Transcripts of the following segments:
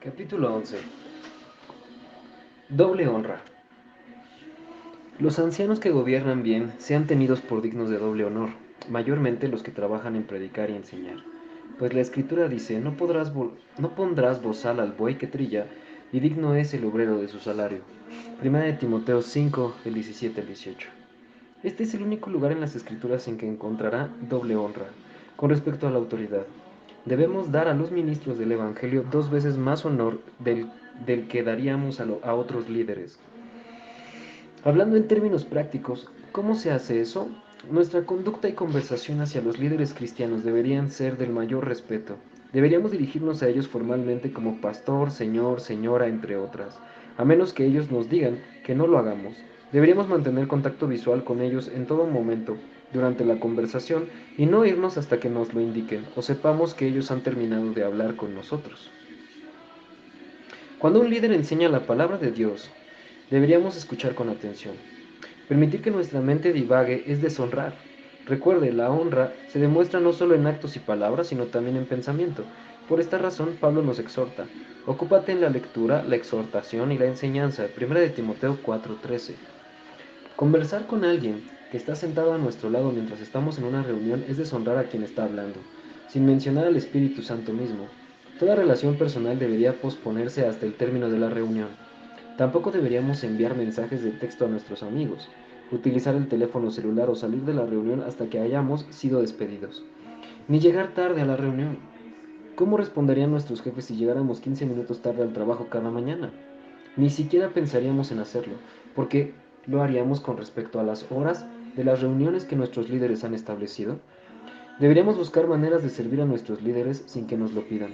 Capítulo 11. Doble honra. Los ancianos que gobiernan bien sean tenidos por dignos de doble honor, mayormente los que trabajan en predicar y enseñar. Pues la Escritura dice, no pondrás bozal al buey que trilla, y digno es el obrero de su salario. Primera de Timoteo 5, del 17 al 18. Este es el único lugar en las Escrituras en que encontrará doble honra, con respecto a la autoridad. Debemos dar a los ministros del Evangelio 2 veces más honor del que daríamos a otros líderes. Hablando en términos prácticos, ¿cómo se hace eso? Nuestra conducta y conversación hacia los líderes cristianos deberían ser del mayor respeto. Deberíamos dirigirnos a ellos formalmente como pastor, señor, señora, entre otras, a menos que ellos nos digan que no lo hagamos. Deberíamos mantener contacto visual con ellos en todo momento, durante la conversación, y no irnos hasta que nos lo indiquen o sepamos que ellos han terminado de hablar con nosotros. Cuando un líder enseña la palabra de Dios, deberíamos escuchar con atención. Permitir que nuestra mente divague es deshonrar. Recuerde, la honra se demuestra no solo en actos y palabras, sino también en pensamiento. Por esta razón, Pablo nos exhorta. Ocúpate en la lectura, la exhortación y la enseñanza. 1 de Timoteo 4:13. Conversar con alguien que está sentado a nuestro lado mientras estamos en una reunión es deshonrar a quien está hablando, sin mencionar al Espíritu Santo mismo. Toda relación personal debería posponerse hasta el término de la reunión. Tampoco deberíamos enviar mensajes de texto a nuestros amigos, utilizar el teléfono celular o salir de la reunión hasta que hayamos sido despedidos. Ni llegar tarde a la reunión. ¿Cómo responderían nuestros jefes si llegáramos 15 minutos tarde al trabajo cada mañana? Ni siquiera pensaríamos en hacerlo, porque lo haríamos con respecto a las horas de las reuniones que nuestros líderes han establecido. Deberíamos buscar maneras de servir a nuestros líderes sin que nos lo pidan.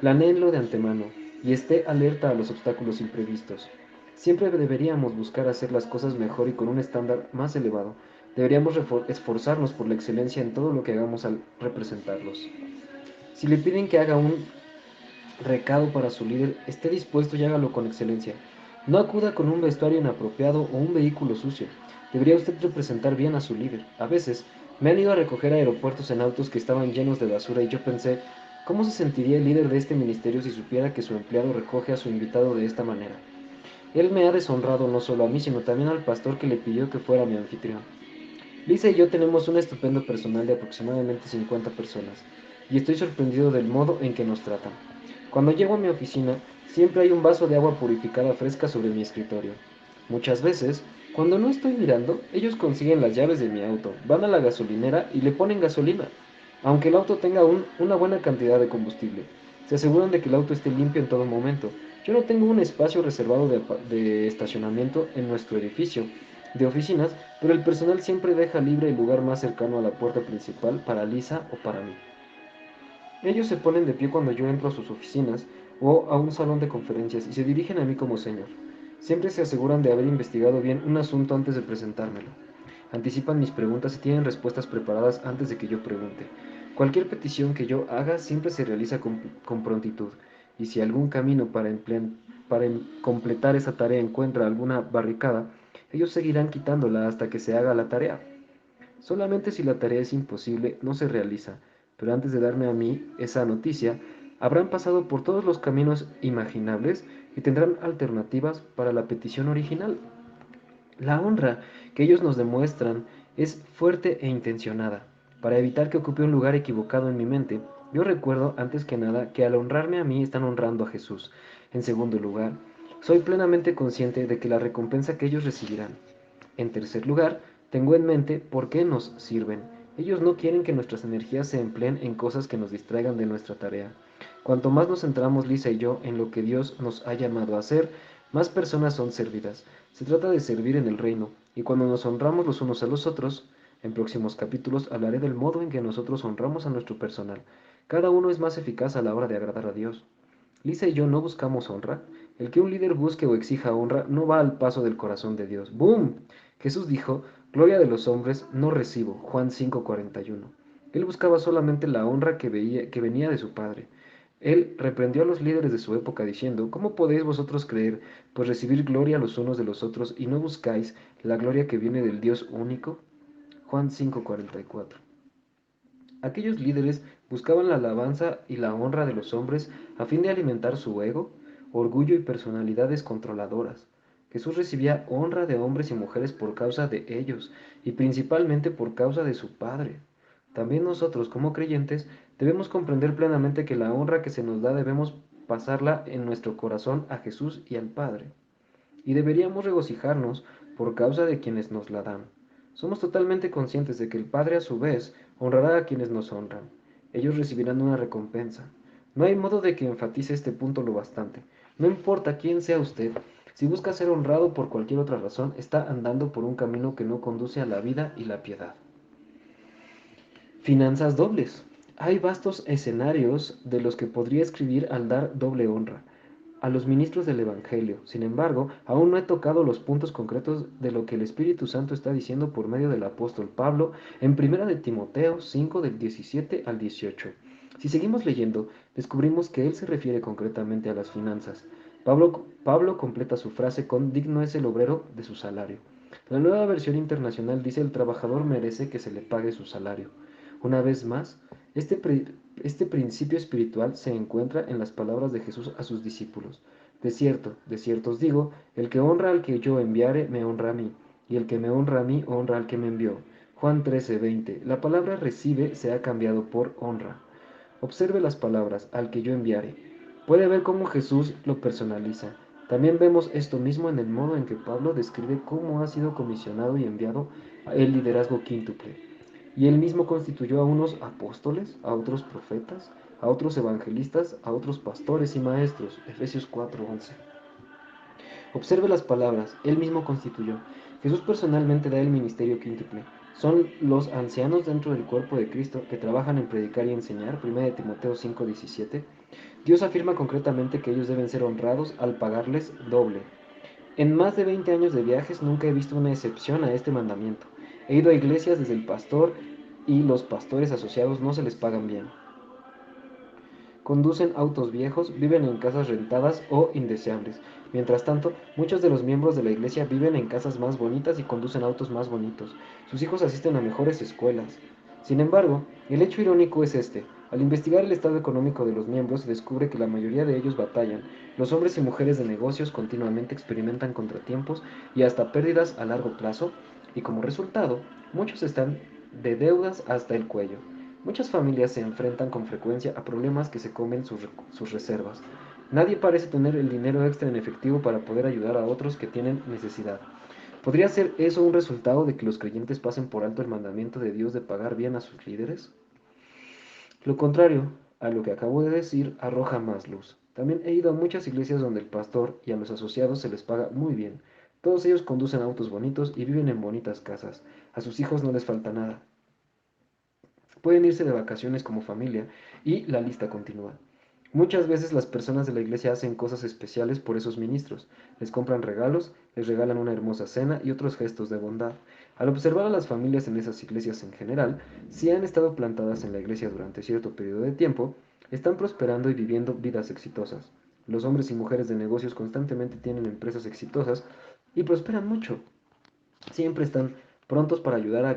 Planéenlo de antemano y esté alerta a los obstáculos imprevistos. Siempre deberíamos buscar hacer las cosas mejor y con un estándar más elevado. Deberíamos esforzarnos por la excelencia en todo lo que hagamos al representarlos. Si le piden que haga un recado para su líder, esté dispuesto y hágalo con excelencia. No acuda con un vestuario inapropiado o un vehículo sucio. Debería usted representar bien a su líder. A veces, me han ido a recoger a aeropuertos en autos que estaban llenos de basura y yo pensé, ¿cómo se sentiría el líder de este ministerio si supiera que su empleado recoge a su invitado de esta manera? Él me ha deshonrado no solo a mí, sino también al pastor que le pidió que fuera mi anfitrión. Lisa y yo tenemos un estupendo personal de aproximadamente 50 personas, y estoy sorprendido del modo en que nos tratan. Cuando llego a mi oficina, siempre hay un vaso de agua purificada fresca sobre mi escritorio. Muchas veces, cuando no estoy mirando, ellos consiguen las llaves de mi auto, van a la gasolinera y le ponen gasolina, aunque el auto tenga una buena cantidad de combustible. Se aseguran de que el auto esté limpio en todo momento. Yo no tengo un espacio reservado de estacionamiento en nuestro edificio de oficinas, pero el personal siempre deja libre el lugar más cercano a la puerta principal para Lisa o para mí. Ellos se ponen de pie cuando yo entro a sus oficinas o a un salón de conferencias y se dirigen a mí como señor. Siempre se aseguran de haber investigado bien un asunto antes de presentármelo. Anticipan mis preguntas y tienen respuestas preparadas antes de que yo pregunte. Cualquier petición que yo haga siempre se realiza con prontitud, y si algún camino para completar esa tarea encuentra alguna barricada, ellos seguirán quitándola hasta que se haga la tarea. Solamente si la tarea es imposible, no se realiza, pero antes de darme a mí esa noticia, habrán pasado por todos los caminos imaginables y tendrán alternativas para la petición original. La honra que ellos nos demuestran es fuerte e intencionada. Para evitar que ocupe un lugar equivocado en mi mente, yo recuerdo antes que nada que al honrarme a mí están honrando a Jesús. En segundo lugar, soy plenamente consciente de que la recompensa que ellos recibirán. En tercer lugar, tengo en mente por qué nos sirven. Ellos no quieren que nuestras energías se empleen en cosas que nos distraigan de nuestra tarea. Cuanto más nos centramos Lisa y yo en lo que Dios nos ha llamado a hacer, más personas son servidas. Se trata de servir en el reino, y cuando nos honramos los unos a los otros, en próximos capítulos hablaré del modo en que nosotros honramos a nuestro personal. Cada uno es más eficaz a la hora de agradar a Dios. Lisa y yo no buscamos honra. El que un líder busque o exija honra no va al paso del corazón de Dios. ¡Boom! Jesús dijo, gloria de los hombres no recibo. Juan 5:41. Él buscaba solamente la honra que venía de su Padre. Él reprendió a los líderes de su época diciendo, ¿cómo podéis vosotros creer, pues recibir gloria los unos de los otros y no buscáis la gloria que viene del Dios único? Juan 5:44. Aquellos líderes Buscaban la alabanza y la honra de los hombres a fin de alimentar su ego, orgullo y personalidades controladoras. Jesús recibía honra de hombres y mujeres por causa de ellos y principalmente por causa de su Padre. También nosotros, como creyentes, debemos comprender plenamente que la honra que se nos da debemos pasarla en nuestro corazón a Jesús y al Padre. Y deberíamos regocijarnos por causa de quienes nos la dan. Somos totalmente conscientes de que el Padre a su vez honrará a quienes nos honran. Ellos recibirán una recompensa. No hay modo de que enfatice este punto lo bastante. No importa quién sea usted, si busca ser honrado por cualquier otra razón, está andando por un camino que no conduce a la vida y la piedad. Finanzas dobles. Hay vastos escenarios de los que podría escribir al dar doble honra a los ministros del Evangelio. Sin embargo, aún no he tocado los puntos concretos de lo que el Espíritu Santo está diciendo por medio del apóstol Pablo en 1 de Timoteo 5 del 17 al 18. Si seguimos leyendo, descubrimos que él se refiere concretamente a las finanzas. Pablo completa su frase con digno es el obrero de su salario. La nueva versión internacional dice el trabajador merece que se le pague su salario. Una vez más, este principio espiritual se encuentra en las palabras de Jesús a sus discípulos. De cierto os digo, el que honra al que yo enviare, me honra a mí, y el que me honra a mí, honra al que me envió. Juan 13:20. La palabra recibe se ha cambiado por honra. Observe las palabras, al que yo enviare. Puede ver cómo Jesús lo personaliza. También vemos esto mismo en el modo en que Pablo describe cómo ha sido comisionado y enviado el liderazgo quíntuple. Y él mismo constituyó a unos apóstoles, a otros profetas, a otros evangelistas, a otros pastores y maestros. Efesios 4:11. Observe las palabras, él mismo constituyó. Jesús personalmente da el ministerio quíntuple. Son los ancianos dentro del cuerpo de Cristo que trabajan en predicar y enseñar. 1 Timoteo 5:17. Dios afirma concretamente que ellos deben ser honrados al pagarles doble. En más de 20 años de viajes nunca he visto una excepción a este mandamiento. He ido a iglesias desde el pastor y los pastores asociados no se les pagan bien. Conducen autos viejos, viven en casas rentadas o indeseables. Mientras tanto, muchos de los miembros de la iglesia viven en casas más bonitas y conducen autos más bonitos. Sus hijos asisten a mejores escuelas. Sin embargo, el hecho irónico es este. Al investigar el estado económico de los miembros, se descubre que la mayoría de ellos batallan. Los hombres y mujeres de negocios continuamente experimentan contratiempos y hasta pérdidas a largo plazo, y como resultado, muchos están de deudas hasta el cuello. Muchas familias se enfrentan con frecuencia a problemas que se comen sus reservas. Nadie parece tener el dinero extra en efectivo para poder ayudar a otros que tienen necesidad. ¿Podría ser eso un resultado de que los creyentes pasen por alto el mandamiento de Dios de pagar bien a sus líderes? Lo contrario a lo que acabo de decir arroja más luz. También he ido a muchas iglesias donde el pastor y a los asociados se les paga muy bien. Todos ellos conducen autos bonitos y viven en bonitas casas. A sus hijos no les falta nada. Pueden irse de vacaciones como familia y la lista continúa. Muchas veces las personas de la iglesia hacen cosas especiales por esos ministros. Les compran regalos, les regalan una hermosa cena y otros gestos de bondad. Al observar a las familias en esas iglesias en general, si han estado plantadas en la iglesia durante cierto periodo de tiempo, están prosperando y viviendo vidas exitosas. Los hombres y mujeres de negocios constantemente tienen empresas exitosas y prosperan mucho. Siempre están prontos para ayudar a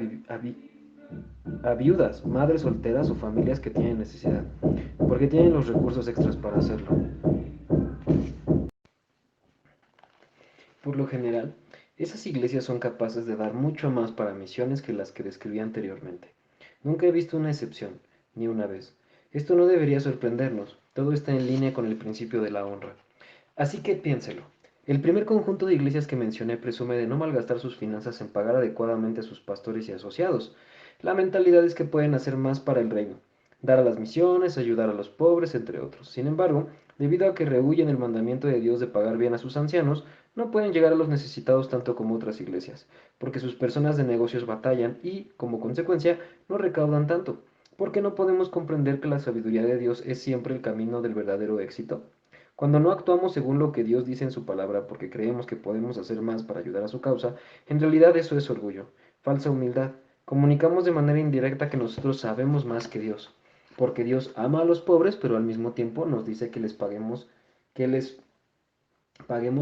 viudas, madres solteras o familias que tienen necesidad, porque tienen los recursos extras para hacerlo. Por lo general, esas iglesias son capaces de dar mucho más para misiones que las que describí anteriormente. Nunca he visto una excepción, ni una vez. Esto no debería sorprendernos, todo está en línea con el principio de la honra. Así que piénselo. El primer conjunto de iglesias que mencioné presume de no malgastar sus finanzas en pagar adecuadamente a sus pastores y asociados. La mentalidad es que pueden hacer más para el reino, dar a las misiones, ayudar a los pobres, entre otros. Sin embargo, debido a que rehúyen el mandamiento de Dios de pagar bien a sus ancianos, no pueden llegar a los necesitados tanto como otras iglesias, porque sus personas de negocios batallan y, como consecuencia, no recaudan tanto. ¿Por qué no podemos comprender que la sabiduría de Dios es siempre el camino del verdadero éxito? Cuando no actuamos según lo que Dios dice en su palabra porque creemos que podemos hacer más para ayudar a su causa, en realidad eso es orgullo, falsa humildad. Comunicamos de manera indirecta que nosotros sabemos más que Dios, porque Dios ama a los pobres, pero al mismo tiempo nos dice que les paguemos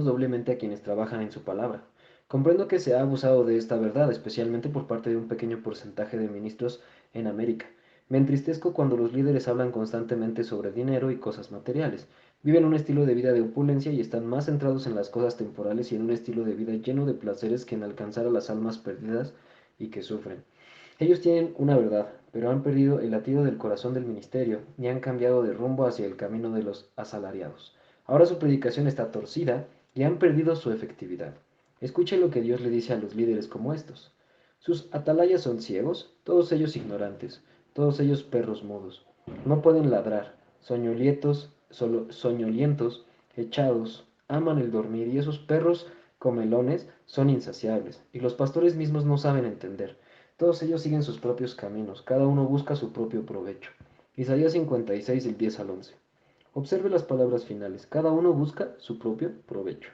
doblemente a quienes trabajan en su palabra. Comprendo que se ha abusado de esta verdad, especialmente por parte de un pequeño porcentaje de ministros en América. Me entristezco cuando los líderes hablan constantemente sobre dinero y cosas materiales. Viven un estilo de vida de opulencia y están más centrados en las cosas temporales y en un estilo de vida lleno de placeres que en alcanzar a las almas perdidas y que sufren. Ellos tienen una verdad, pero han perdido el latido del corazón del ministerio y han cambiado de rumbo hacia el camino de los asalariados. Ahora su predicación está torcida y han perdido su efectividad. Escuche lo que Dios le dice a los líderes como estos. Sus atalayas son ciegos, todos ellos ignorantes, todos ellos perros mudos. No pueden ladrar, soñolientos, echados, aman el dormir y esos perros comelones son insaciables, y los pastores mismos no saben entender. Todos ellos siguen sus propios caminos, cada uno busca su propio provecho. Isaías 56 del 10 al 11. Observe las palabras finales, cada uno busca su propio provecho.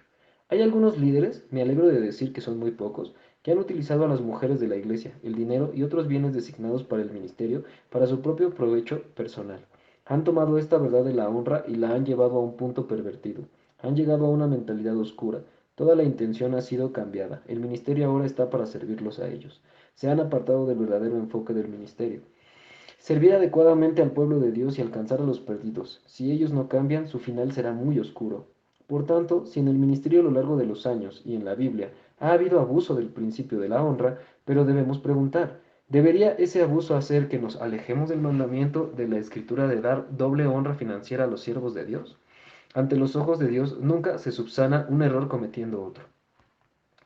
Hay algunos líderes, me alegro de decir que son muy pocos, que han utilizado a las mujeres de la iglesia, el dinero y otros bienes designados para el ministerio para su propio provecho personal. Han tomado esta verdad de la honra y la han llevado a un punto pervertido. Han llegado a una mentalidad oscura. Toda la intención ha sido cambiada. El ministerio ahora está para servirlos a ellos. Se han apartado del verdadero enfoque del ministerio. Servir adecuadamente al pueblo de Dios y alcanzar a los perdidos. Si ellos no cambian, su final será muy oscuro. Por tanto, si en el ministerio a lo largo de los años y en la Biblia ha habido abuso del principio de la honra, pero debemos preguntar, ¿debería ese abuso hacer que nos alejemos del mandamiento de la Escritura de dar doble honra financiera a los siervos de Dios? Ante los ojos de Dios nunca se subsana un error cometiendo otro.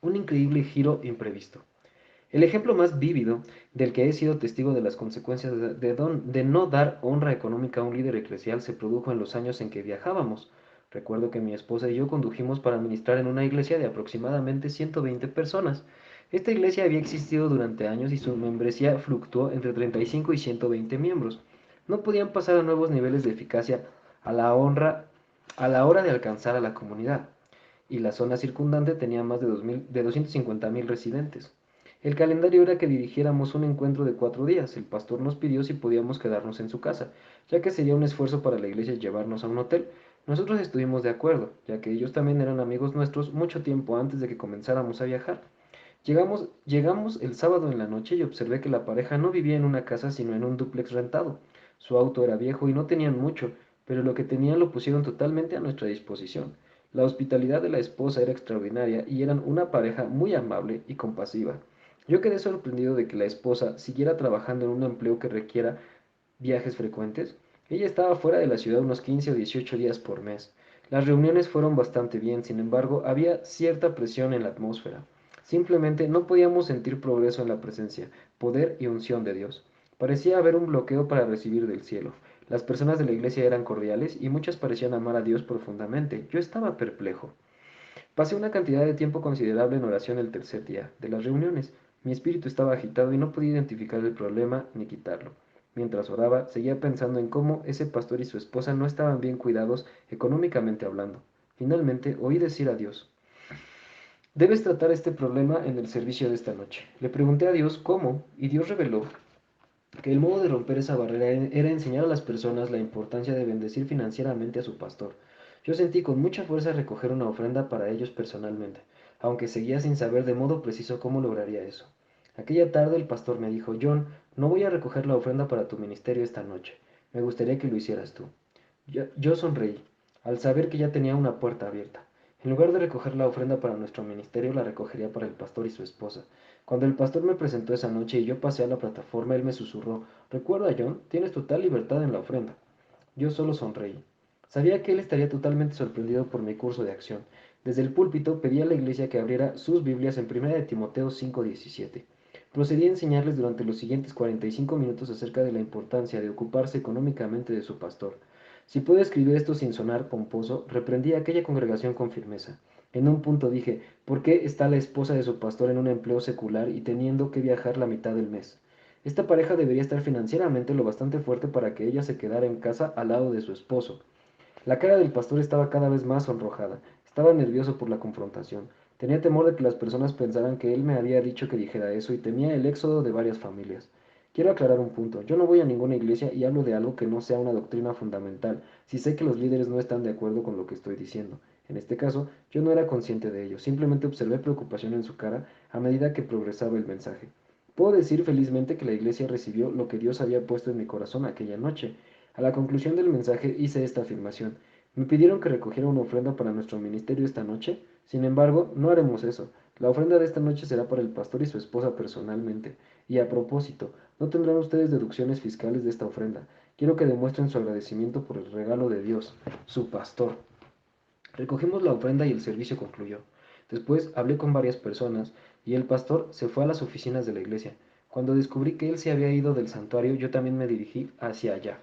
Un increíble giro imprevisto. El ejemplo más vívido del que he sido testigo de las consecuencias de no dar honra económica a un líder eclesial se produjo en los años en que viajábamos. Recuerdo que mi esposa y yo condujimos para ministrar en una iglesia de aproximadamente 120 personas. Esta iglesia había existido durante años y su membresía fluctuó entre 35 y 120 miembros. No podían pasar a nuevos niveles de eficacia a la honra a la hora de alcanzar a la comunidad, y la zona circundante tenía más de 250.000 residentes. El calendario era que dirigiéramos un encuentro de 4 días. El pastor nos pidió si podíamos quedarnos en su casa, ya que sería un esfuerzo para la iglesia llevarnos a un hotel. Nosotros estuvimos de acuerdo, ya que ellos también eran amigos nuestros mucho tiempo antes de que comenzáramos a viajar. Llegamos el sábado en la noche y observé que la pareja no vivía en una casa sino en un dúplex rentado. Su auto era viejo y no tenían mucho, pero lo que tenían lo pusieron totalmente a nuestra disposición. La hospitalidad de la esposa era extraordinaria y eran una pareja muy amable y compasiva. Yo quedé sorprendido de que la esposa siguiera trabajando en un empleo que requiera viajes frecuentes. Ella estaba fuera de la ciudad unos 15 o 18 días por mes. Las reuniones fueron bastante bien, sin embargo, había cierta presión en la atmósfera. Simplemente no podíamos sentir progreso en la presencia, poder y unción de Dios. Parecía haber un bloqueo para recibir del cielo. Las personas de la iglesia eran cordiales y muchas parecían amar a Dios profundamente. Yo estaba perplejo. Pasé una cantidad de tiempo considerable en oración el tercer día de las reuniones. Mi espíritu estaba agitado y no podía identificar el problema ni quitarlo. Mientras oraba, seguía pensando en cómo ese pastor y su esposa no estaban bien cuidados económicamente hablando. Finalmente oí decir a Dios, debes tratar este problema en el servicio de esta noche. Le pregunté a Dios cómo, y Dios reveló que el modo de romper esa barrera era enseñar a las personas la importancia de bendecir financieramente a su pastor. Yo sentí con mucha fuerza recoger una ofrenda para ellos personalmente, aunque seguía sin saber de modo preciso cómo lograría eso. Aquella tarde el pastor me dijo, John, no voy a recoger la ofrenda para tu ministerio esta noche. Me gustaría que lo hicieras tú. Yo sonreí, al saber que ya tenía una puerta abierta. En lugar de recoger la ofrenda para nuestro ministerio, la recogería para el pastor y su esposa. Cuando el pastor me presentó esa noche y yo pasé a la plataforma, él me susurró, recuerda, John, tienes total libertad en la ofrenda. Yo solo sonreí. Sabía que él estaría totalmente sorprendido por mi curso de acción. Desde el púlpito pedí a la iglesia que abriera sus Biblias en 1 de Timoteo 5:17. Procedí a enseñarles durante los siguientes 45 minutos acerca de la importancia de ocuparse económicamente de su pastor. Si puedo escribir esto sin sonar pomposo, reprendí a aquella congregación con firmeza. En un punto dije, ¿por qué está la esposa de su pastor en un empleo secular y teniendo que viajar la mitad del mes? Esta pareja debería estar financieramente lo bastante fuerte para que ella se quedara en casa al lado de su esposo. La cara del pastor estaba cada vez más sonrojada. Estaba nervioso por la confrontación. Tenía temor de que las personas pensaran que él me había dicho que dijera eso y temía el éxodo de varias familias. Quiero aclarar un punto. Yo no voy a ninguna iglesia y hablo de algo que no sea una doctrina fundamental, si sé que los líderes no están de acuerdo con lo que estoy diciendo. En este caso, yo no era consciente de ello, simplemente observé preocupación en su cara a medida que progresaba el mensaje. Puedo decir felizmente que la iglesia recibió lo que Dios había puesto en mi corazón aquella noche. A la conclusión del mensaje hice esta afirmación. Me pidieron que recogiera una ofrenda para nuestro ministerio esta noche. Sin embargo, no haremos eso. La ofrenda de esta noche será para el pastor y su esposa personalmente. Y a propósito, no tendrán ustedes deducciones fiscales de esta ofrenda. Quiero que demuestren su agradecimiento por el regalo de Dios, su pastor. Recogimos la ofrenda y el servicio concluyó. Después hablé con varias personas y el pastor se fue a las oficinas de la iglesia. Cuando descubrí que él se había ido del santuario, yo también me dirigí hacia allá.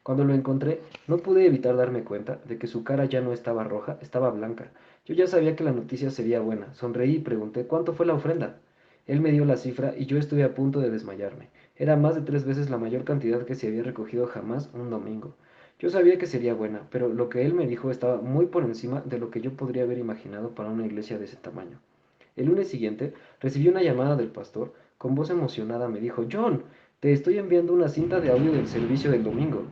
Cuando lo encontré, no pude evitar darme cuenta de que su cara ya no estaba roja, estaba blanca. Yo ya sabía que la noticia sería buena. Sonreí y pregunté cuánto fue la ofrenda. Él me dio la cifra y yo estuve a punto de desmayarme. Era más de 3 veces la mayor cantidad que se había recogido jamás un domingo. Yo sabía que sería buena, pero lo que él me dijo estaba muy por encima de lo que yo podría haber imaginado para una iglesia de ese tamaño. El lunes siguiente recibí una llamada del pastor. Con voz emocionada me dijo, John, te estoy enviando una cinta de audio del servicio del domingo.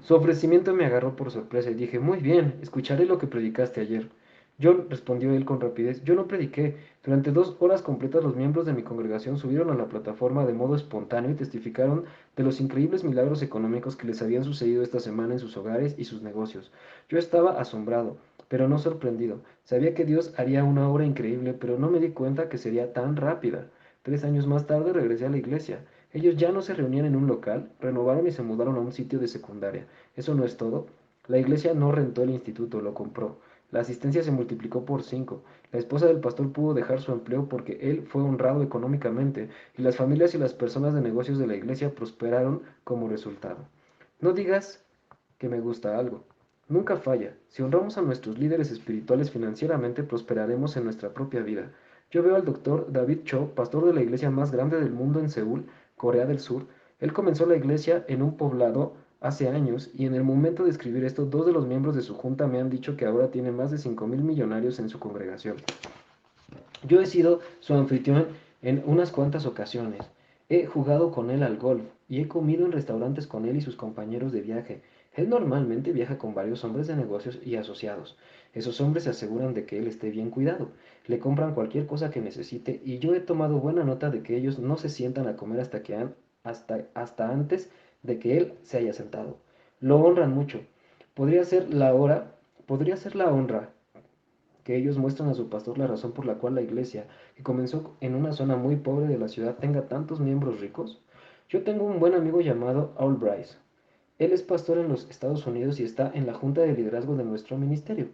Su ofrecimiento me agarró por sorpresa y dije, muy bien, escucharé lo que predicaste ayer. John, respondió él con rapidez, yo no prediqué. Durante 2 horas completas los miembros de mi congregación subieron a la plataforma de modo espontáneo y testificaron de los increíbles milagros económicos que les habían sucedido esta semana en sus hogares y sus negocios. Yo estaba asombrado, pero no sorprendido. Sabía que Dios haría una obra increíble, pero no me di cuenta que sería tan rápida. 3 años más tarde regresé a la iglesia. Ellos ya no se reunían en un local, renovaron y se mudaron a un sitio de secundaria. Eso no es todo. La iglesia no rentó el instituto, lo compró. La asistencia se multiplicó por 5. La esposa del pastor pudo dejar su empleo porque él fue honrado económicamente y las familias y las personas de negocios de la iglesia prosperaron como resultado. No digas que me gusta algo. Nunca falla. Si honramos a nuestros líderes espirituales financieramente, prosperaremos en nuestra propia vida. Yo veo al doctor David Cho, pastor de la iglesia más grande del mundo en Seúl, Corea del Sur. Él comenzó la iglesia en un poblado hace años y en el momento de escribir esto, 2 de los miembros de su junta me han dicho que ahora tiene más de 5.000 millonarios en su congregación. Yo he sido su anfitrión en unas cuantas ocasiones. He jugado con él al golf y he comido en restaurantes con él y sus compañeros de viaje. Él normalmente viaja con varios hombres de negocios y asociados. Esos hombres se aseguran de que él esté bien cuidado. Le compran cualquier cosa que necesite y yo he tomado buena nota de que ellos no se sientan a comer hasta antes de que él se haya sentado. Lo honran mucho. Podría ser la hora, podría ser la honra que ellos muestran a su pastor la razón por la cual la iglesia, que comenzó en una zona muy pobre de la ciudad, tenga tantos miembros ricos. Yo tengo un buen amigo llamado Al Bryce. Él es pastor en los Estados Unidos y está en la junta de liderazgo de nuestro ministerio.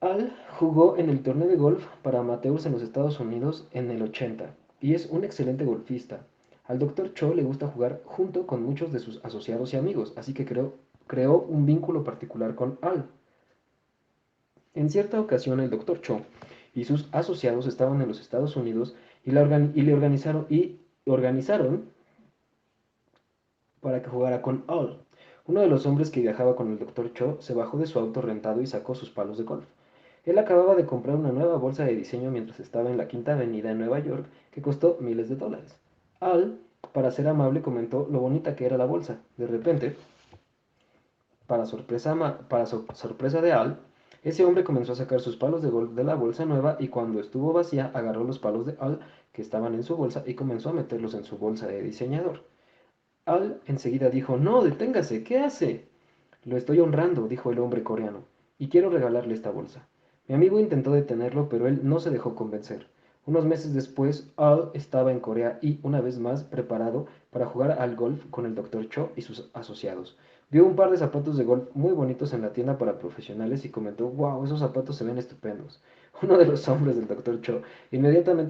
Al jugó en el torneo de golf para amateurs en los Estados Unidos en el 80 y es un excelente golfista. Al Dr. Cho le gusta jugar junto con muchos de sus asociados y amigos, así que creó un vínculo particular con Al. En cierta ocasión el Dr. Cho y sus asociados estaban en los Estados Unidos y organizaron para que jugara con Al. Uno de los hombres que viajaba con el Dr. Cho se bajó de su auto rentado y sacó sus palos de golf. Él acababa de comprar una nueva bolsa de diseño mientras estaba en la Quinta Avenida en Nueva York que costó miles de dólares. Al, para ser amable, comentó lo bonita que era la bolsa. De repente, para sorpresa de Al, ese hombre comenzó a sacar sus palos de golf de la bolsa nueva y cuando estuvo vacía agarró los palos de Al que estaban en su bolsa y comenzó a meterlos en su bolsa de diseñador. Al enseguida dijo, no, deténgase, ¿qué hace? Lo estoy honrando, dijo el hombre coreano, y quiero regalarle esta bolsa. Mi amigo intentó detenerlo, pero él no se dejó convencer. Unos meses después, Al estaba en Corea y, una vez más, preparado para jugar al golf con el Dr. Cho y sus asociados. Vio un par de zapatos de golf muy bonitos en la tienda para profesionales y comentó, wow, esos zapatos se ven estupendos. Uno de los hombres del Dr. Cho inmediatamente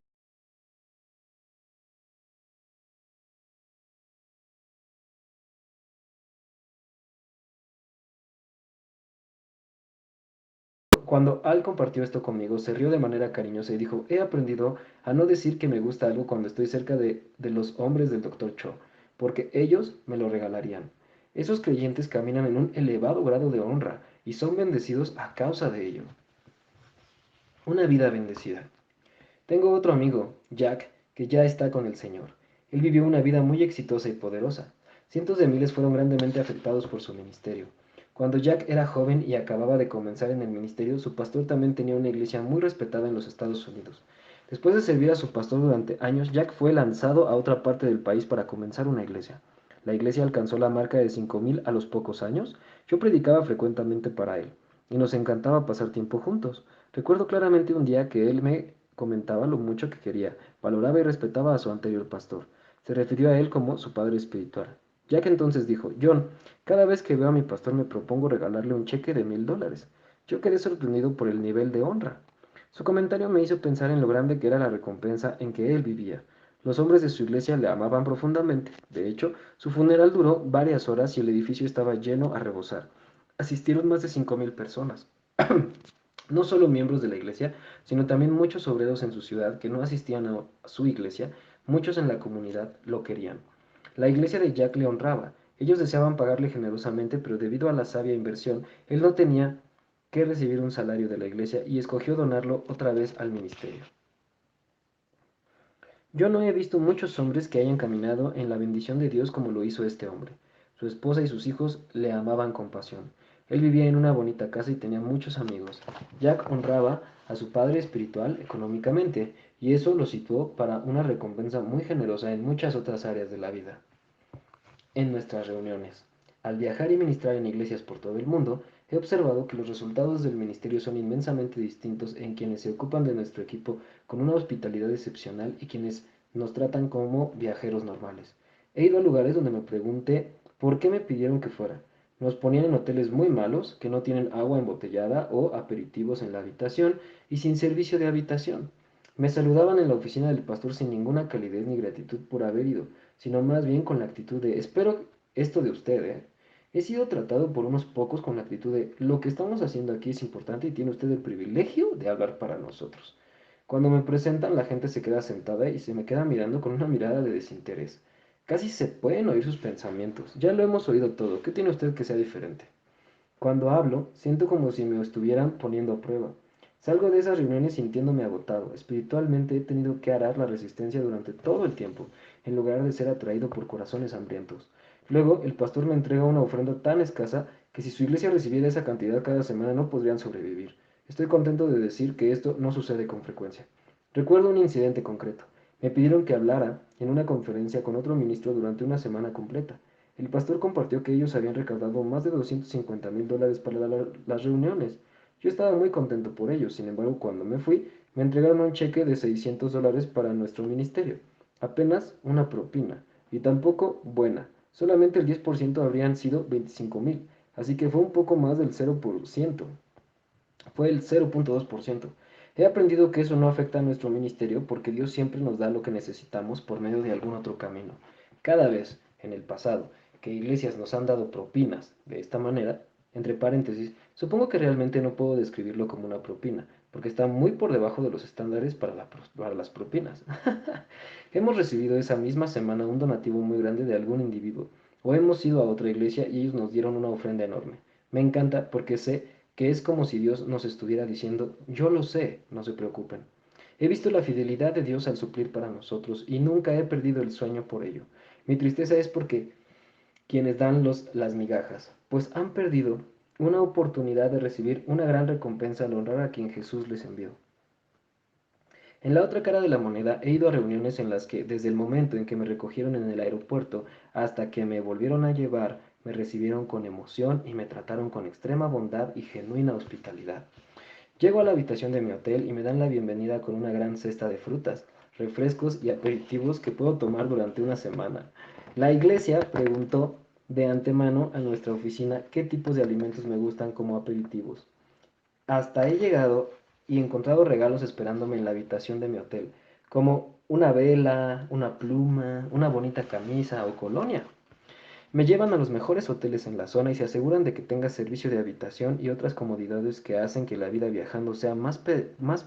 Cuando Al compartió esto conmigo, se rió de manera cariñosa y dijo, he aprendido a no decir que me gusta algo cuando estoy cerca de los hombres del Dr. Cho, porque ellos me lo regalarían. Esos creyentes caminan en un elevado grado de honra y son bendecidos a causa de ello. Una vida bendecida. Tengo otro amigo, Jack, que ya está con el Señor. Él vivió una vida muy exitosa y poderosa. Cientos de miles fueron grandemente afectados por su ministerio. Cuando Jack era joven y acababa de comenzar en el ministerio, su pastor también tenía una iglesia muy respetada en los Estados Unidos. Después de servir a su pastor durante años, Jack fue lanzado a otra parte del país para comenzar una iglesia. La iglesia alcanzó la marca de 5.000 a los pocos años. Yo predicaba frecuentemente para él y nos encantaba pasar tiempo juntos. Recuerdo claramente un día que él me comentaba lo mucho que quería, valoraba y respetaba a su anterior pastor. Se refirió a él como su padre espiritual. Jack entonces dijo: John, cada vez que veo a mi pastor me propongo regalarle un cheque de $1.000. Yo quedé sorprendido por el nivel de honra. Su comentario me hizo pensar en lo grande que era la recompensa en que él vivía. Los hombres de su iglesia le amaban profundamente. De hecho, su funeral duró varias horas y el edificio estaba lleno a rebosar. Asistieron más de 5.000 personas. No solo miembros de la iglesia, sino también muchos obreros en su ciudad que no asistían a su iglesia, muchos en la comunidad lo querían. La iglesia de Jack le honraba. Ellos deseaban pagarle generosamente, pero debido a la sabia inversión, él no tenía que recibir un salario de la iglesia y escogió donarlo otra vez al ministerio. Yo no he visto muchos hombres que hayan caminado en la bendición de Dios como lo hizo este hombre. Su esposa y sus hijos le amaban con pasión. Él vivía en una bonita casa y tenía muchos amigos. Jack honraba a su padre espiritual económicamente, y eso lo situó para una recompensa muy generosa en muchas otras áreas de la vida. En nuestras reuniones, al viajar y ministrar en iglesias por todo el mundo, he observado que los resultados del ministerio son inmensamente distintos en quienes se ocupan de nuestro equipo con una hospitalidad excepcional y quienes nos tratan como viajeros normales. He ido a lugares donde me pregunté por qué me pidieron que fuera. Nos ponían en hoteles muy malos, que no tienen agua embotellada o aperitivos en la habitación y sin servicio de habitación. Me saludaban en la oficina del pastor sin ninguna calidez ni gratitud por haber ido, sino más bien con la actitud de: espero esto de usted, ¿eh? He sido tratado por unos pocos con la actitud de: lo que estamos haciendo aquí es importante y tiene usted el privilegio de hablar para nosotros. Cuando me presentan, la gente se queda sentada y se me queda mirando con una mirada de desinterés. Casi se pueden oír sus pensamientos. Ya lo hemos oído todo. ¿Qué tiene usted que sea diferente? Cuando hablo, siento como si me estuvieran poniendo a prueba. Salgo de esas reuniones sintiéndome agotado. Espiritualmente he tenido que arar la resistencia durante todo el tiempo, en lugar de ser atraído por corazones hambrientos. Luego, el pastor me entrega una ofrenda tan escasa que si su iglesia recibiera esa cantidad cada semana no podrían sobrevivir. Estoy contento de decir que esto no sucede con frecuencia. Recuerdo un incidente concreto. Me pidieron que hablara en una conferencia con otro ministro durante una semana completa. El pastor compartió que ellos habían recaudado más de $250.000 para las reuniones. Yo estaba muy contento por ello. Sin embargo, cuando me fui, me entregaron un cheque de $600 para nuestro ministerio. Apenas una propina. Y tampoco buena. Solamente el 10% habrían sido 25.000. Así que fue un poco más del 0%. Fue el 0.2%. He aprendido que eso no afecta a nuestro ministerio porque Dios siempre nos da lo que necesitamos por medio de algún otro camino. Cada vez, en el pasado, que iglesias nos han dado propinas de esta manera, entre paréntesis, supongo que realmente no puedo describirlo como una propina, porque está muy por debajo de los estándares para las propinas. Hemos recibido esa misma semana un donativo muy grande de algún individuo, o hemos ido a otra iglesia y ellos nos dieron una ofrenda enorme. Me encanta porque sé que es como si Dios nos estuviera diciendo: yo lo sé, no se preocupen. He visto la fidelidad de Dios al suplir para nosotros y nunca he perdido el sueño por ello. Mi tristeza es porque quienes dan las migajas, pues han perdido una oportunidad de recibir una gran recompensa al honrar a quien Jesús les envió. En la otra cara de la moneda, he ido a reuniones en las que, desde el momento en que me recogieron en el aeropuerto hasta que me volvieron a llevar, me recibieron con emoción y me trataron con extrema bondad y genuina hospitalidad. Llego a la habitación de mi hotel y me dan la bienvenida con una gran cesta de frutas, refrescos y aperitivos que puedo tomar durante una semana. La iglesia preguntó de antemano a nuestra oficina qué tipos de alimentos me gustan como aperitivos. Hasta he llegado y encontrado regalos esperándome en la habitación de mi hotel, como una vela, una pluma, una bonita camisa o colonia. Me llevan a los mejores hoteles en la zona y se aseguran de que tenga servicio de habitación y otras comodidades que hacen que la vida viajando sea más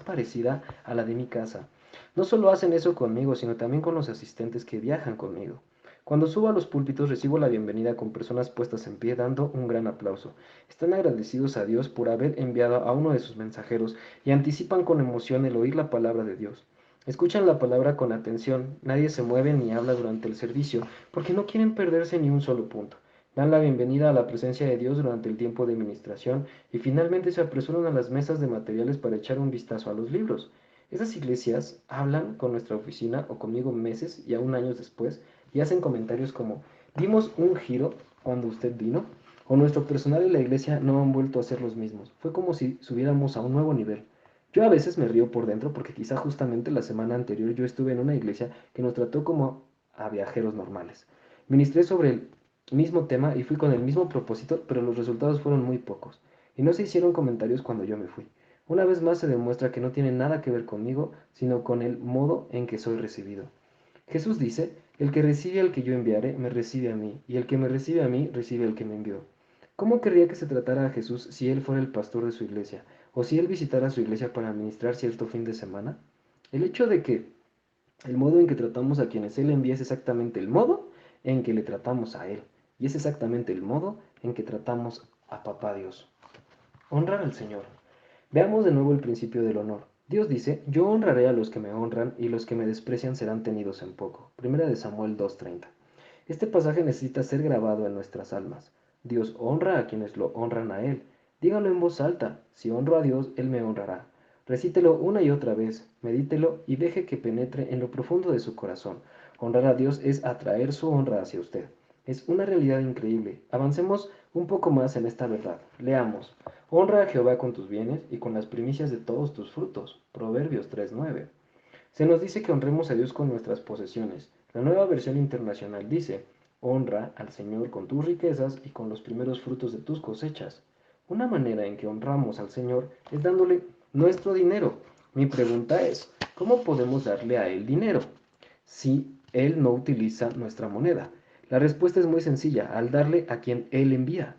parecida a la de mi casa. No solo hacen eso conmigo, sino también con los asistentes que viajan conmigo. Cuando subo a los púlpitos recibo la bienvenida con personas puestas en pie dando un gran aplauso. Están agradecidos a Dios por haber enviado a uno de sus mensajeros y anticipan con emoción el oír la palabra de Dios. Escuchan la palabra con atención, nadie se mueve ni habla durante el servicio, porque no quieren perderse ni un solo punto. Dan la bienvenida a la presencia de Dios durante el tiempo de ministración y finalmente se apresuran a las mesas de materiales para echar un vistazo a los libros. Esas iglesias hablan con nuestra oficina o conmigo meses y aún años después y hacen comentarios como, dimos un giro cuando usted vino, o nuestro personal y la iglesia no han vuelto a ser los mismos. Fue como si subiéramos a un nuevo nivel. Yo a veces me río por dentro porque quizá justamente la semana anterior yo estuve en una iglesia que nos trató como a viajeros normales. Ministré sobre el mismo tema y fui con el mismo propósito, pero los resultados fueron muy pocos. Y no se hicieron comentarios cuando yo me fui. Una vez más se demuestra que no tiene nada que ver conmigo, sino con el modo en que soy recibido. Jesús dice, el que recibe al que yo enviare, me recibe a mí, y el que me recibe a mí, recibe al que me envió. ¿Cómo querría que se tratara a Jesús si él fuera el pastor de su iglesia, o si él visitara su iglesia para ministrar cierto fin de semana? El hecho de que el modo en que tratamos a quienes él envía es exactamente el modo en que le tratamos a él, y es exactamente el modo en que tratamos a Papá Dios. Honrar al Señor. Veamos de nuevo el principio del honor. Dios dice, yo honraré a los que me honran y los que me desprecian serán tenidos en poco. Primera de Samuel 2:30. Este pasaje necesita ser grabado en nuestras almas. Dios honra a quienes lo honran a Él. Dígalo en voz alta, si honro a Dios, Él me honrará. Recítelo una y otra vez, medítelo y deje que penetre en lo profundo de su corazón. Honrar a Dios es atraer su honra hacia usted. Es una realidad increíble. Avancemos un poco más en esta verdad. Leamos. Honra a Jehová con tus bienes y con las primicias de todos tus frutos. Proverbios 3:9. Se nos dice que honremos a Dios con nuestras posesiones. La nueva versión internacional dice, honra al Señor con tus riquezas y con los primeros frutos de tus cosechas. Una manera en que honramos al Señor es dándole nuestro dinero. Mi pregunta es, ¿cómo podemos darle a Él dinero si Él no utiliza nuestra moneda? La respuesta es muy sencilla, al darle a quien Él envía.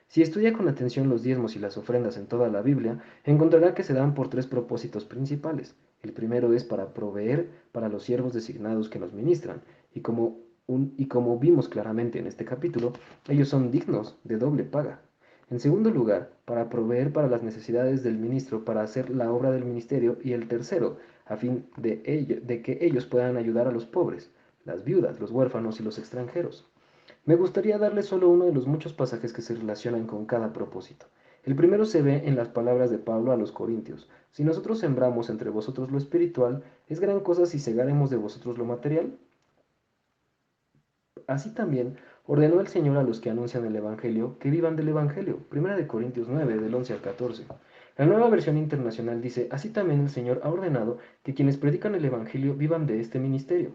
Si estudia con atención los diezmos y las ofrendas en toda la Biblia, encontrará que se dan por tres propósitos principales. El primero es para proveer para los siervos designados que nos ministran, y como vimos claramente en este capítulo, ellos son dignos de doble paga. En segundo lugar, para proveer para las necesidades del ministro para hacer la obra del ministerio, y el tercero, a fin de que ellos puedan ayudar a los pobres, las viudas, los huérfanos y los extranjeros. Me gustaría darle solo uno de los muchos pasajes que se relacionan con cada propósito. El primero se ve en las palabras de Pablo a los Corintios. Si nosotros sembramos entre vosotros lo espiritual, ¿es gran cosa si segaremos de vosotros lo material? Así también ordenó el Señor a los que anuncian el Evangelio que vivan del Evangelio. Primera de Corintios 9, del 11 al 14. La nueva versión internacional dice, así también el Señor ha ordenado que quienes predican el Evangelio vivan de este ministerio.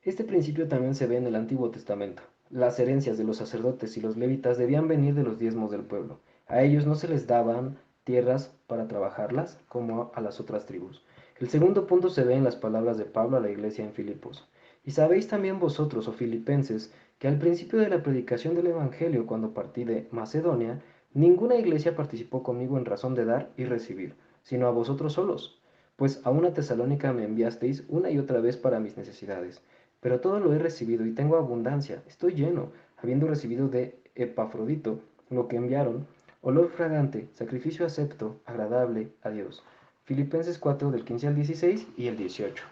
Este principio también se ve en el Antiguo Testamento. Las herencias de los sacerdotes y los levitas debían venir de los diezmos del pueblo. A ellos no se les daban tierras para trabajarlas como a las otras tribus. El segundo punto se ve en las palabras de Pablo a la iglesia en Filipos. Y sabéis también vosotros, oh filipenses, que al principio de la predicación del Evangelio, cuando partí de Macedonia, ninguna iglesia participó conmigo en razón de dar y recibir, sino a vosotros solos, pues a una Tesalónica me enviasteis una y otra vez para mis necesidades. Pero todo lo he recibido y tengo abundancia, estoy lleno, habiendo recibido de Epafrodito lo que enviaron, olor fragante, sacrificio acepto, agradable a Dios. Filipenses 4 del 15 al 16 y el 18.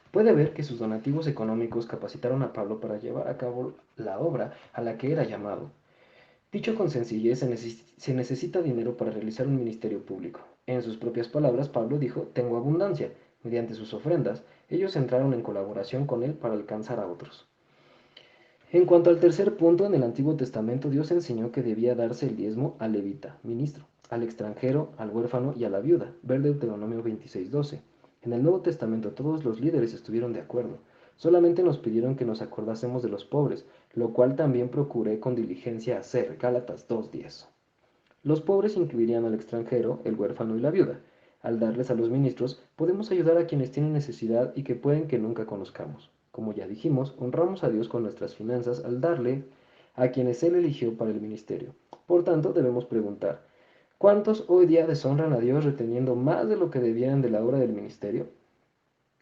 Puede ver que sus donativos económicos capacitaron a Pablo para llevar a cabo la obra a la que era llamado. Dicho con sencillez, se necesita dinero para realizar un ministerio público. En sus propias palabras, Pablo dijo, tengo abundancia. Mediante sus ofrendas, ellos entraron en colaboración con él para alcanzar a otros. En cuanto al tercer punto, en el Antiguo Testamento Dios enseñó que debía darse el diezmo al levita, ministro, al extranjero, al huérfano y a la viuda, ver Deuteronomio 26:12. En el Nuevo Testamento todos los líderes estuvieron de acuerdo. Solamente nos pidieron que nos acordásemos de los pobres, lo cual también procuré con diligencia hacer. Gálatas 2:10. Los pobres incluirían al extranjero, el huérfano y la viuda. Al darles a los ministros, podemos ayudar a quienes tienen necesidad y que pueden que nunca conozcamos. Como ya dijimos, honramos a Dios con nuestras finanzas al darle a quienes Él eligió para el ministerio. Por tanto, debemos preguntar, ¿cuántos hoy día deshonran a Dios reteniendo más de lo que debieran de la obra del ministerio?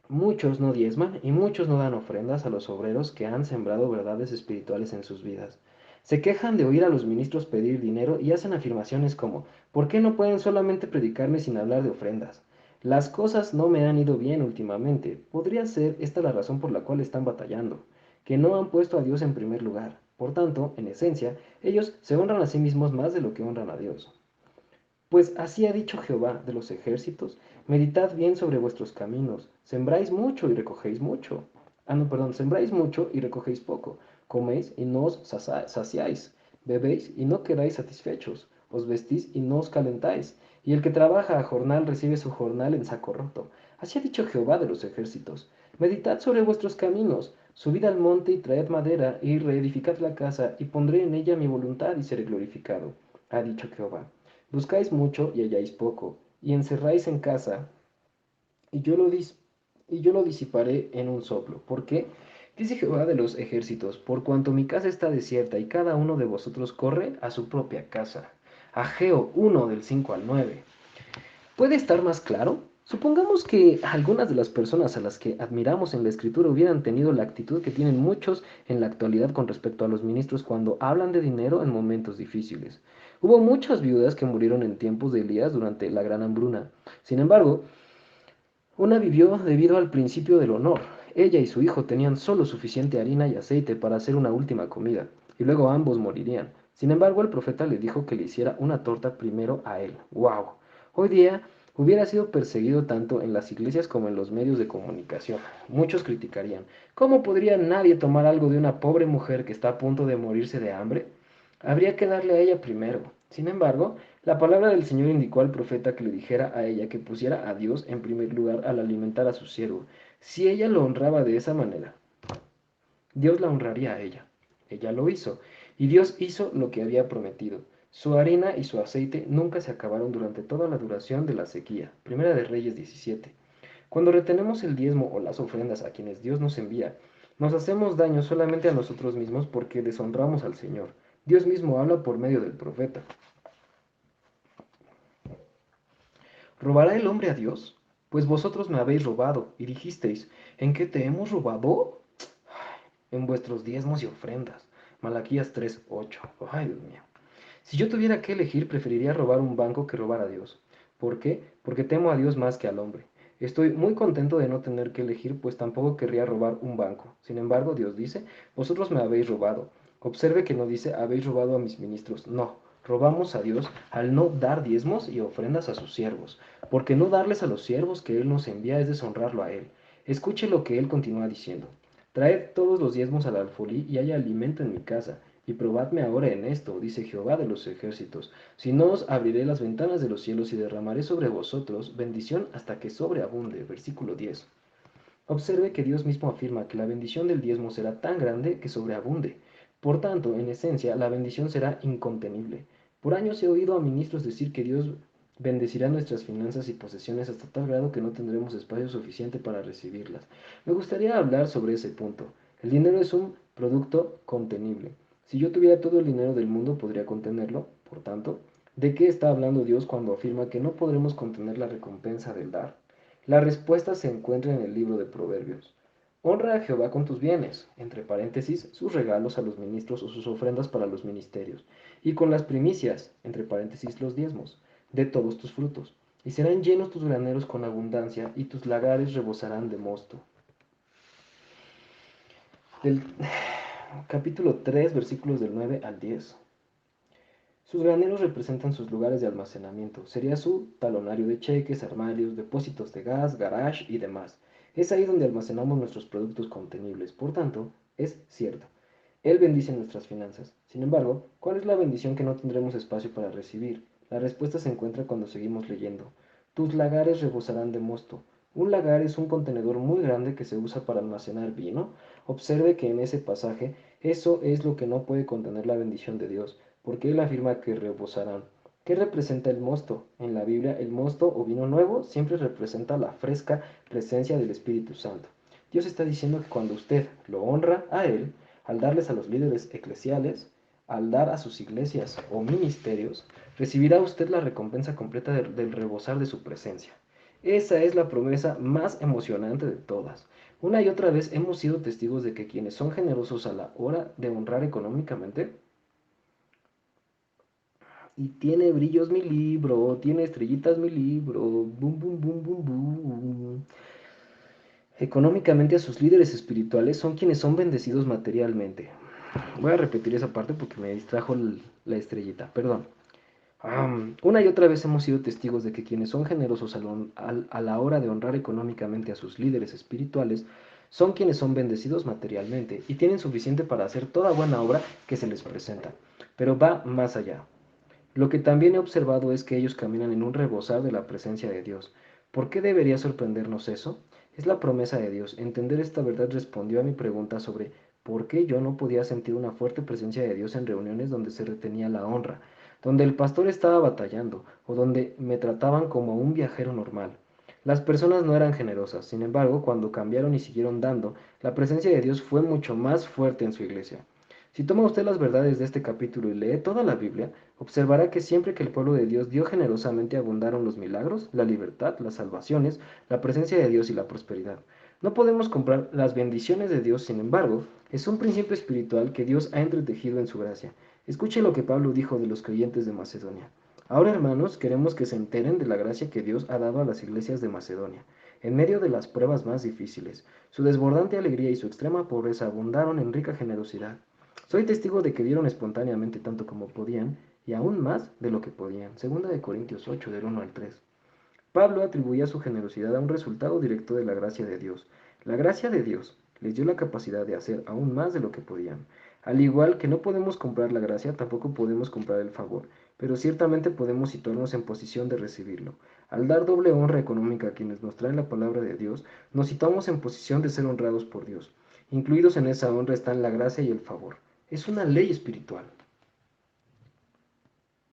Muchos no diezman y muchos no dan ofrendas a los obreros que han sembrado verdades espirituales en sus vidas. Se quejan de oír a los ministros pedir dinero y hacen afirmaciones como, ¿por qué no pueden solamente predicarme sin hablar de ofrendas? Las cosas no me han ido bien últimamente. Podría ser esta la razón por la cual están batallando, que no han puesto a Dios en primer lugar. Por tanto, en esencia, ellos se honran a sí mismos más de lo que honran a Dios. Pues así ha dicho Jehová de los ejércitos, meditad bien sobre vuestros caminos, sembráis mucho y recogéis mucho. Ah, no, perdón, sembráis mucho y recogéis poco, coméis y no os saciáis, bebéis y no quedáis satisfechos, os vestís y no os calentáis, y el que trabaja a jornal recibe su jornal en saco roto. Así ha dicho Jehová de los ejércitos, meditad sobre vuestros caminos, subid al monte y traed madera, y reedificad la casa, y pondré en ella mi voluntad y seré glorificado, ha dicho Jehová. Buscáis mucho y halláis poco, y encerráis en casa, y yo lo, dis y yo lo disiparé en un soplo. ¿Por qué? Dice Jehová de los ejércitos, por cuanto mi casa está desierta y cada uno de vosotros corre a su propia casa. Ageo 1 del 5 al 9. ¿Puede estar más claro? Supongamos que algunas de las personas a las que admiramos en la escritura hubieran tenido la actitud que tienen muchos en la actualidad con respecto a los ministros cuando hablan de dinero en momentos difíciles. Hubo muchas viudas que murieron en tiempos de Elías durante la gran hambruna. Sin embargo, una vivió debido al principio del honor. Ella y su hijo tenían solo suficiente harina y aceite para hacer una última comida, y luego ambos morirían. Sin embargo, el profeta le dijo que le hiciera una torta primero a él. ¡Wow! Hoy día hubiera sido perseguido tanto en las iglesias como en los medios de comunicación. Muchos criticarían, ¿cómo podría nadie tomar algo de una pobre mujer que está a punto de morirse de hambre? Habría que darle a ella primero. Sin embargo, la palabra del Señor indicó al profeta que le dijera a ella que pusiera a Dios en primer lugar al alimentar a su siervo. Si ella lo honraba de esa manera, Dios la honraría a ella. Ella lo hizo, y Dios hizo lo que había prometido. Su harina y su aceite nunca se acabaron durante toda la duración de la sequía. Primera de Reyes 17. Cuando retenemos el diezmo o las ofrendas a quienes Dios nos envía, nos hacemos daño solamente a nosotros mismos porque deshonramos al Señor. Dios mismo habla por medio del profeta. ¿Robará el hombre a Dios? Pues vosotros me habéis robado, y dijisteis, ¿en qué te hemos robado? En vuestros diezmos y ofrendas. Malaquías 3:8. Ay, Dios mío. Si yo tuviera que elegir, preferiría robar un banco que robar a Dios. ¿Por qué? Porque temo a Dios más que al hombre. Estoy muy contento de no tener que elegir, pues tampoco querría robar un banco. Sin embargo, Dios dice, vosotros me habéis robado. Observe que no dice, habéis robado a mis ministros. No, robamos a Dios al no dar diezmos y ofrendas a sus siervos, porque no darles a los siervos que Él nos envía es deshonrarlo a Él. Escuche lo que Él continúa diciendo. Traed todos los diezmos al alfolí y haya alimento en mi casa. Y probadme ahora en esto, dice Jehová de los ejércitos, si no os abriré las ventanas de los cielos y derramaré sobre vosotros bendición hasta que sobreabunde. Versículo 10. Observe que Dios mismo afirma que la bendición del diezmo será tan grande que sobreabunde. Por tanto, en esencia, la bendición será incontenible. Por años he oído a ministros decir que Dios bendecirá nuestras finanzas y posesiones hasta tal grado que no tendremos espacio suficiente para recibirlas. Me gustaría hablar sobre ese punto. El dinero es un producto contenible. Si yo tuviera todo el dinero del mundo, podría contenerlo. Por tanto, ¿de qué está hablando Dios cuando afirma que no podremos contener la recompensa del dar? La respuesta se encuentra en el libro de Proverbios. Honra a Jehová con tus bienes, entre paréntesis, sus regalos a los ministros o sus ofrendas para los ministerios, y con las primicias, entre paréntesis, los diezmos, de todos tus frutos, y serán llenos tus graneros con abundancia, y tus lagares rebosarán de mosto. Del capítulo 3, versículos del 9 al 10. Sus graneros representan sus lugares de almacenamiento. Sería su talonario de cheques, armarios, depósitos de gas, garage y demás. Es ahí donde almacenamos nuestros productos contenibles. Por tanto, es cierto. Él bendice nuestras finanzas. Sin embargo, ¿cuál es la bendición que no tendremos espacio para recibir? La respuesta se encuentra cuando seguimos leyendo. Tus lagares rebosarán de mosto. Un lagar es un contenedor muy grande que se usa para almacenar vino. Observe que en ese pasaje eso es lo que no puede contener la bendición de Dios, porque él afirma que rebosarán. ¿Qué representa el mosto? En la Biblia, el mosto o vino nuevo siempre representa la fresca presencia del Espíritu Santo. Dios está diciendo que cuando usted lo honra a Él, al darles a los líderes eclesiales, al dar a sus iglesias o ministerios, recibirá usted la recompensa completa del rebosar de su presencia. Esa es la promesa más emocionante de todas. Una y otra vez hemos sido testigos de que quienes son generosos a la hora de honrar económicamente, y tiene brillos mi libro, tiene estrellitas mi libro, boom, boom, boom, boom, boom. Económicamente a sus líderes espirituales son quienes son bendecidos materialmente. Voy a repetir esa parte porque me distrajo la estrellita, perdón. Una y otra vez hemos sido testigos de que quienes son generosos a la hora de honrar económicamente a sus líderes espirituales son quienes son bendecidos materialmente y tienen suficiente para hacer toda buena obra que se les presenta. Pero va más allá. Lo que también he observado es que ellos caminan en un rebosar de la presencia de Dios. ¿Por qué debería sorprendernos eso? Es la promesa de Dios. Entender esta verdad respondió a mi pregunta sobre por qué yo no podía sentir una fuerte presencia de Dios en reuniones donde se retenía la honra, donde el pastor estaba batallando o donde me trataban como un viajero normal. Las personas no eran generosas, sin embargo, cuando cambiaron y siguieron dando, la presencia de Dios fue mucho más fuerte en su iglesia. Si toma usted las verdades de este capítulo y lee toda la Biblia, observará que siempre que el pueblo de Dios dio generosamente abundaron los milagros, la libertad, las salvaciones, la presencia de Dios y la prosperidad. No podemos comprar las bendiciones de Dios, sin embargo, es un principio espiritual que Dios ha entretejido en su gracia. Escuche lo que Pablo dijo de los creyentes de Macedonia. Ahora, hermanos, queremos que se enteren de la gracia que Dios ha dado a las iglesias de Macedonia. En medio de las pruebas más difíciles, su desbordante alegría y su extrema pobreza abundaron en rica generosidad. Soy testigo de que dieron espontáneamente tanto como podían y aún más de lo que podían. Segunda de Corintios 8, del 1 al 3. Pablo atribuía su generosidad a un resultado directo de la gracia de Dios. La gracia de Dios les dio la capacidad de hacer aún más de lo que podían. Al igual que no podemos comprar la gracia, tampoco podemos comprar el favor, pero ciertamente podemos situarnos en posición de recibirlo. Al dar doble honra económica a quienes nos traen la palabra de Dios, nos situamos en posición de ser honrados por Dios. Incluidos en esa honra están la gracia y el favor. Es una ley espiritual.